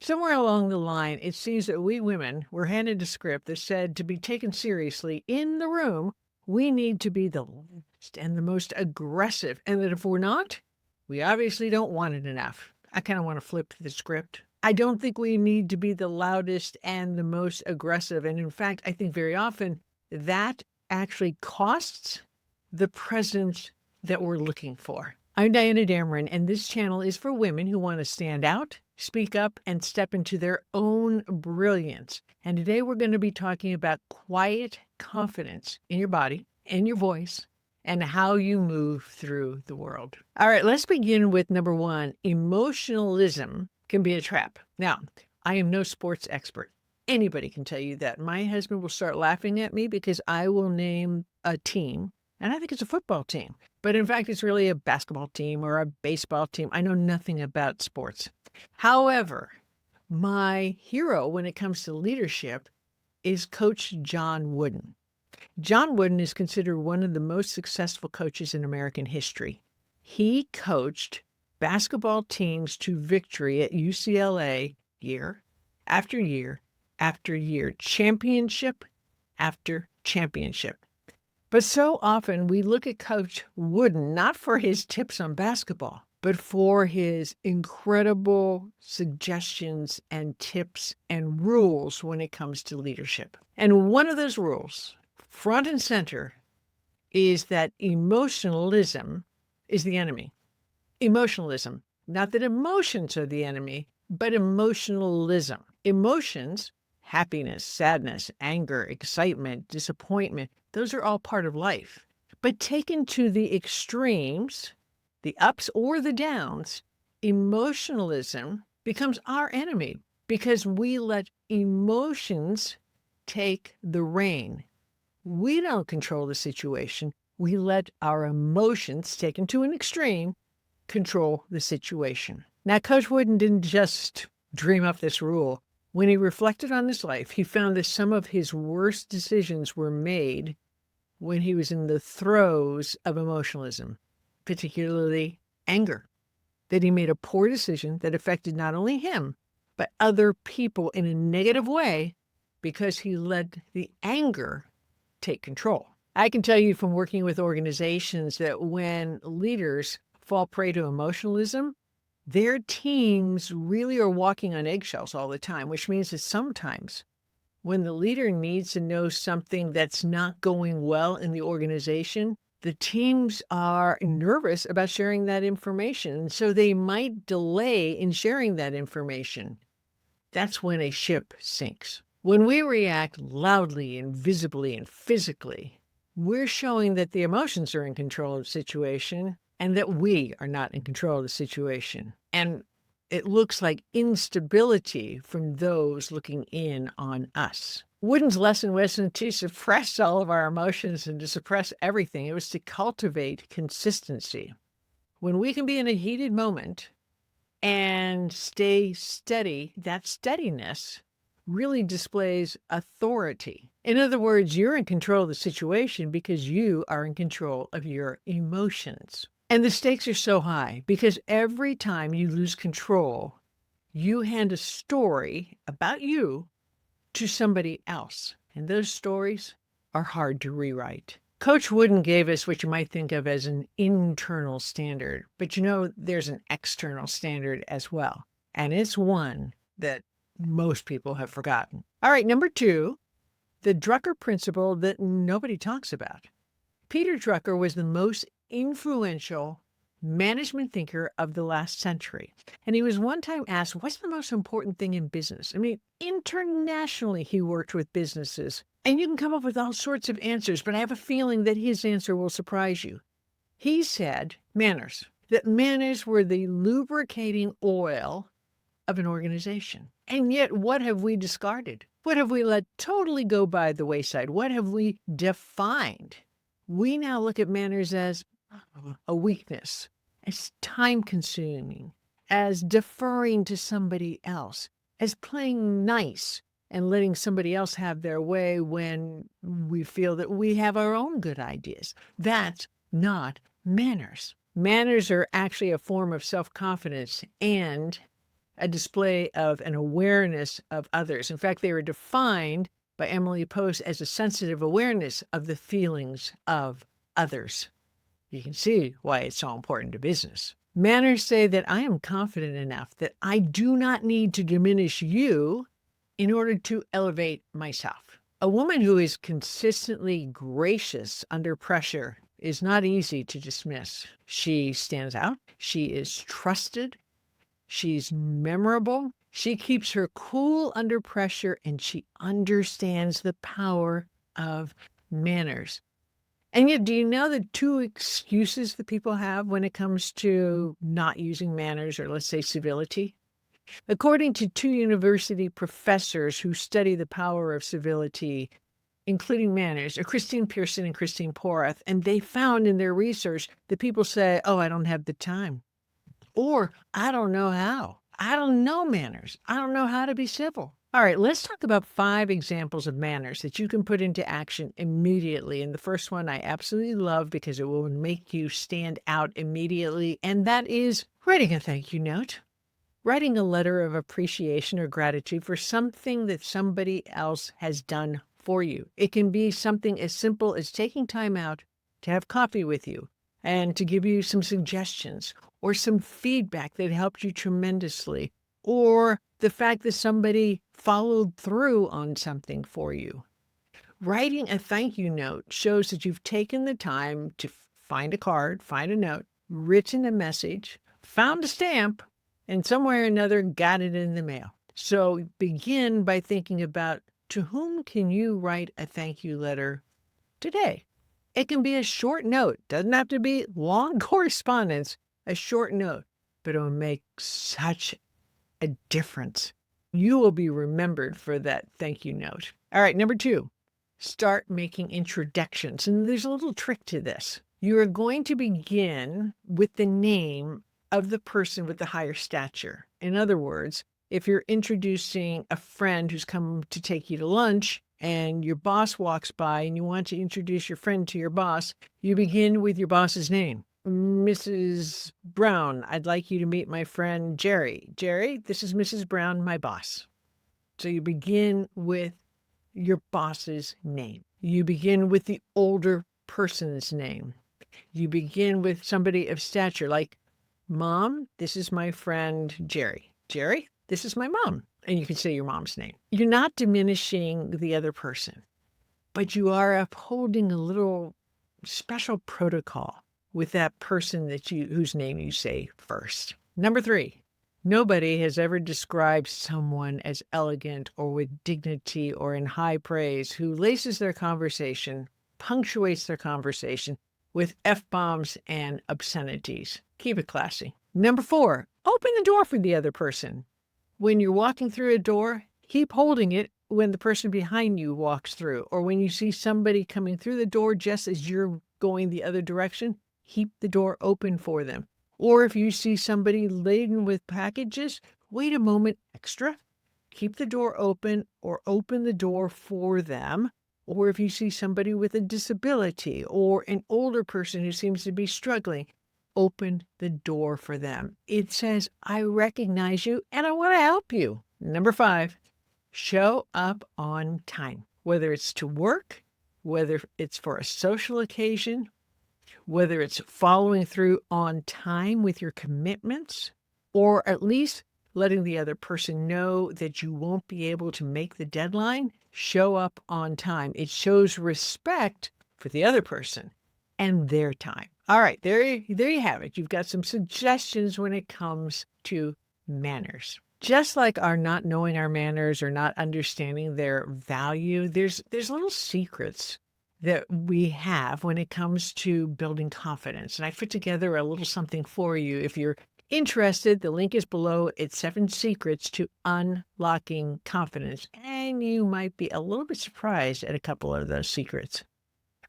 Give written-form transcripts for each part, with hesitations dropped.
Somewhere along the line, it seems that we women were handed a script that said to be taken seriously in the room, we need to be the loudest and the most aggressive. And that if we're not, we obviously don't want it enough. I kind of want to flip the script. I don't think we need to be the loudest and the most aggressive. And in fact, I think very often that actually costs the presence that we're looking for. I'm Diana Dameron, and this channel is for women who want to stand out, speak up, and step into their own brilliance. And today we're going to be talking about quiet confidence in your body, in your voice, and how you move through the world. All right, let's begin with number one. Emotionalism can be a trap. Now, I am no sports expert. Anybody can tell you that. My husband will start laughing at me because I will name a team, and I think it's a football team. But in fact, it's really a basketball team or a baseball team. I know nothing about sports. However, my hero when it comes to leadership is Coach John Wooden. John Wooden is considered one of the most successful coaches in American history. He coached basketball teams to victory at UCLA year after year after year, championship after championship. But so often we look at Coach Wooden not for his tips on basketball, but for his incredible suggestions and tips and rules when it comes to leadership. And one of those rules, front and center, is that emotionalism is the enemy. Emotionalism, not that emotions are the enemy, but emotionalism. Emotions, happiness, sadness, anger, excitement, disappointment, those are all part of life. But taken to the extremes, the ups or the downs, emotionalism becomes our enemy because we let emotions take the reign. We don't control the situation. We let our emotions, taken to an extreme, control the situation. Now, Coach Wooden didn't just dream up this rule. When he reflected on his life, he found that some of his worst decisions were made when he was in the throes of emotionalism, particularly anger, that he made a poor decision that affected not only him, but other people in a negative way because he let the anger take control. I can tell you from working with organizations that when leaders fall prey to emotionalism, their teams really are walking on eggshells all the time, which means that sometimes when the leader needs to know something that's not going well in the organization, the teams are nervous about sharing that information. So they might delay in sharing that information. That's when a ship sinks. When we react loudly and visibly and physically, we're showing that the emotions are in control of the situation and that we are not in control of the situation. And it looks like instability from those looking in on us. Wooden's lesson wasn't to suppress all of our emotions and to suppress everything. It was to cultivate consistency. When we can be in a heated moment and stay steady, that steadiness really displays authority. In other words, you're in control of the situation because you are in control of your emotions. And the stakes are so high because every time you lose control, you hand a story about you to somebody else. And those stories are hard to rewrite. Coach Wooden gave us what you might think of as an internal standard, but there's an external standard as well. And it's one that most people have forgotten. All right, number two, the Drucker principle that nobody talks about. Peter Drucker was the most influential management thinker of the last century. And he was one time asked, what's the most important thing in business? I mean, internationally, he worked with businesses. And you can come up with all sorts of answers, but I have a feeling that his answer will surprise you. He said manners, that manners were the lubricating oil of an organization. And yet, what have we discarded? What have we let totally go by the wayside? What have we defined? We now look at manners as a weakness, as time-consuming, as deferring to somebody else, as playing nice and letting somebody else have their way when we feel that we have our own good ideas. That's not manners. Manners are actually a form of self-confidence and a display of an awareness of others. In fact, they were defined by Emily Post as a sensitive awareness of the feelings of others. You can see why it's so important to business. Manners say that I am confident enough that I do not need to diminish you in order to elevate myself. A woman who is consistently gracious under pressure is not easy to dismiss. She stands out. She is trusted. She's memorable. She keeps her cool under pressure, and she understands the power of manners. And yet, do you know the two excuses that people have when it comes to not using manners, or let's say civility? According to two university professors who study the power of civility, including manners, Christine Pearson and Christine Porath, and they found in their research that people say, oh, I don't have the time, or I don't know how. I don't know manners. I don't know how to be civil. All right, let's talk about 5 examples of manners that you can put into action immediately. And the first one I absolutely love because it will make you stand out immediately, and that is writing a thank you note. Writing a letter of appreciation or gratitude for something that somebody else has done for you. It can be something as simple as taking time out to have coffee with you and to give you some suggestions or some feedback that helped you tremendously, or the fact that somebody followed through on something for you. Writing a thank you note shows that you've taken the time to find a card, find a note, written a message, found a stamp, and somewhere or another got it in the mail. So begin by thinking about, to whom can you write a thank you letter today? It can be a short note. Doesn't have to be long correspondence, a short note, but it will make such a difference. You will be remembered for that thank you note. All right, number 2, start making introductions. And there's a little trick to this. You are going to begin with the name of the person with the higher stature. In other words, if you're introducing a friend who's come to take you to lunch and your boss walks by and you want to introduce your friend to your boss, you begin with your boss's name. Mrs. Brown, I'd like you to meet my friend Jerry. Jerry, this is Mrs. Brown, my boss. So you begin with your boss's name. You begin with the older person's name. You begin with somebody of stature, like, Mom, this is my friend Jerry. Jerry, this is my mom. And you can say your mom's name. You're not diminishing the other person, but you are upholding a little special protocol with that person whose name you say first. Number 3, nobody has ever described someone as elegant or with dignity or in high praise who laces their conversation, punctuates their conversation with F-bombs and obscenities. Keep it classy. Number 4, open the door for the other person. When you're walking through a door, keep holding it when the person behind you walks through, or when you see somebody coming through the door just as you're going the other direction, keep the door open for them. Or if you see somebody laden with packages, wait a moment extra. Keep the door open or open the door for them. Or if you see somebody with a disability or an older person who seems to be struggling, open the door for them. It says, I recognize you and I want to help you. Number 5, show up on time. Whether it's to work, whether it's for a social occasion, whether it's following through on time with your commitments, or at least letting the other person know that you won't be able to make the deadline, show up on time. It shows respect for the other person and their time. All right, there you have it. You've got some suggestions when it comes to manners. Just like our not knowing our manners or not understanding their value, there's little secrets that we have when it comes to building confidence. And I put together a little something for you. If you're interested, the link is below. It's 7 secrets to unlocking confidence. And you might be a little bit surprised at a couple of those secrets.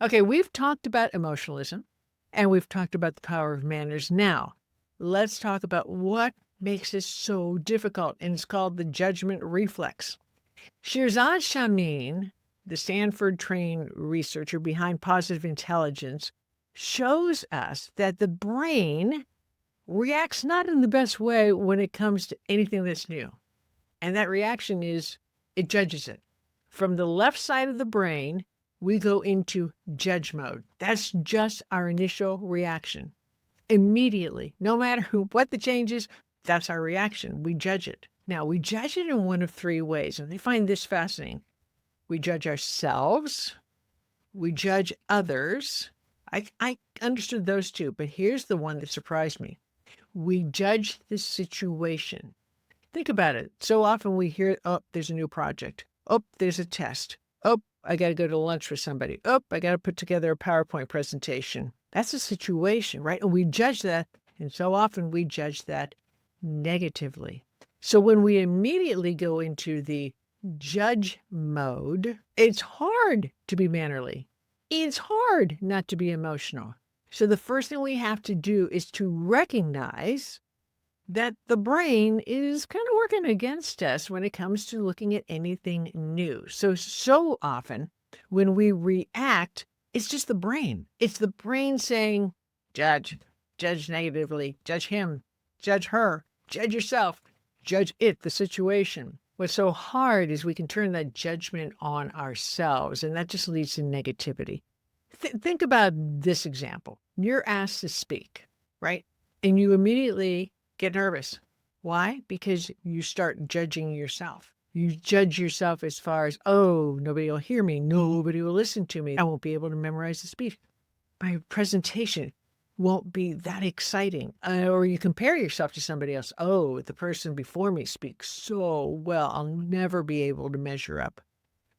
Okay, we've talked about emotionalism and we've talked about the power of manners. Now, let's talk about what makes this so difficult. And it's called the judgment reflex. Shirzad Chamine, the Stanford-trained researcher behind positive intelligence, shows us that the brain reacts not in the best way when it comes to anything that's new. And that reaction is it judges it. From the left side of the brain, we go into judge mode. That's just our initial reaction. Immediately, no matter what the change is, that's our reaction. We judge it. Now, we judge it in one of three ways, and I find this fascinating. We judge ourselves. We judge others. I understood those two, but here's the one that surprised me. We judge the situation. Think about it. So often we hear, oh, there's a new project. Oh, there's a test. Oh, I got to go to lunch with somebody. Oh, I got to put together a PowerPoint presentation. That's a situation, right? And we judge that. And so often we judge that negatively. So when we immediately go into the judge mode, it's hard to be mannerly. It's hard not to be emotional. So the first thing we have to do is to recognize that the brain is kind of working against us when it comes to looking at anything new. So often when we react, it's just the brain. It's the brain saying, judge negatively, judge him, judge her, judge yourself, judge it, the situation. What's so hard is we can turn that judgment on ourselves, and that just leads to negativity. Think about this example. You're asked to speak, right? And you immediately get nervous. Why? Because you start judging yourself. You judge yourself as far as, oh, nobody will hear me. Nobody will listen to me. I won't be able to memorize the speech. My presentation won't be that exciting. Or you compare yourself to somebody else. Oh, the person before me speaks so well. I'll never be able to measure up.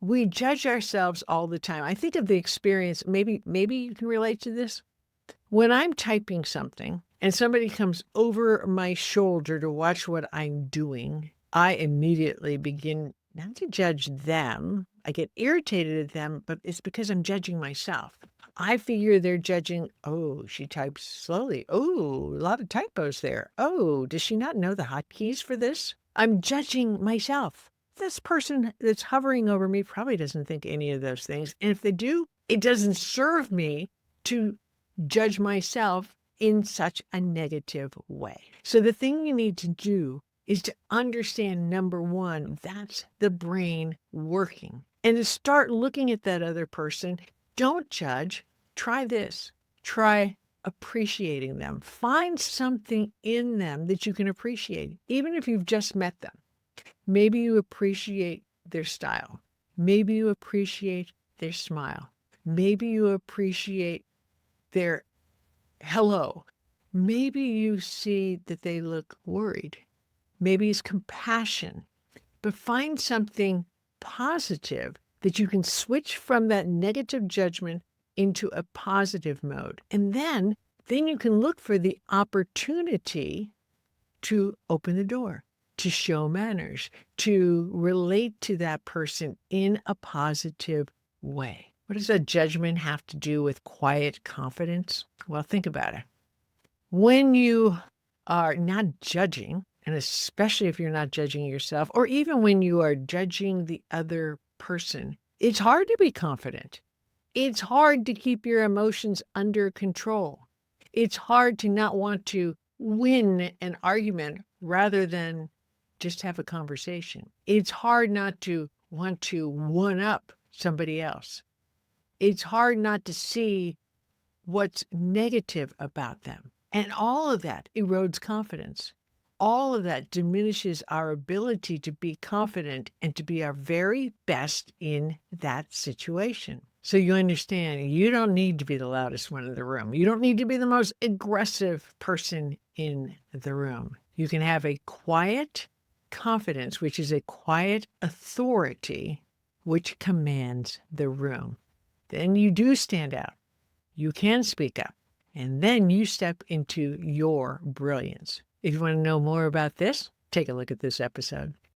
We judge ourselves all the time. I think of the experience, maybe you can relate to this. When I'm typing something and somebody comes over my shoulder to watch what I'm doing, I immediately begin not to judge them. I get irritated at them, but it's because I'm judging myself. I figure they're judging, oh, she types slowly. Oh, a lot of typos there. Oh, does she not know the hotkeys for this? I'm judging myself. This person that's hovering over me probably doesn't think any of those things. And if they do, it doesn't serve me to judge myself in such a negative way. So the thing you need to do is to understand, number one, that's the brain working. And to start looking at that other person, don't judge. Try this. Try appreciating them. Find something in them that you can appreciate, even if you've just met them. Maybe you appreciate their style. Maybe you appreciate their smile. Maybe you appreciate their hello. Maybe you see that they look worried. Maybe it's compassion. But find something positive that you can switch from that negative judgment into a positive mode. And then you can look for the opportunity to open the door, to show manners, to relate to that person in a positive way. What does a judgment have to do with quiet confidence? Well, think about it. When you are not judging, and especially if you're not judging yourself, or even when you are judging the other person, it's hard to be confident. It's hard to keep your emotions under control. It's hard to not want to win an argument rather than just have a conversation. It's hard not to want to one-up somebody else. It's hard not to see what's negative about them. And all of that erodes confidence. All of that diminishes our ability to be confident and to be our very best in that situation. So you understand, you don't need to be the loudest one in the room. You don't need to be the most aggressive person in the room. You can have a quiet confidence, which is a quiet authority, which commands the room. Then you do stand out. You can speak up. And then you step into your brilliance. If you want to know more about this, take a look at this episode.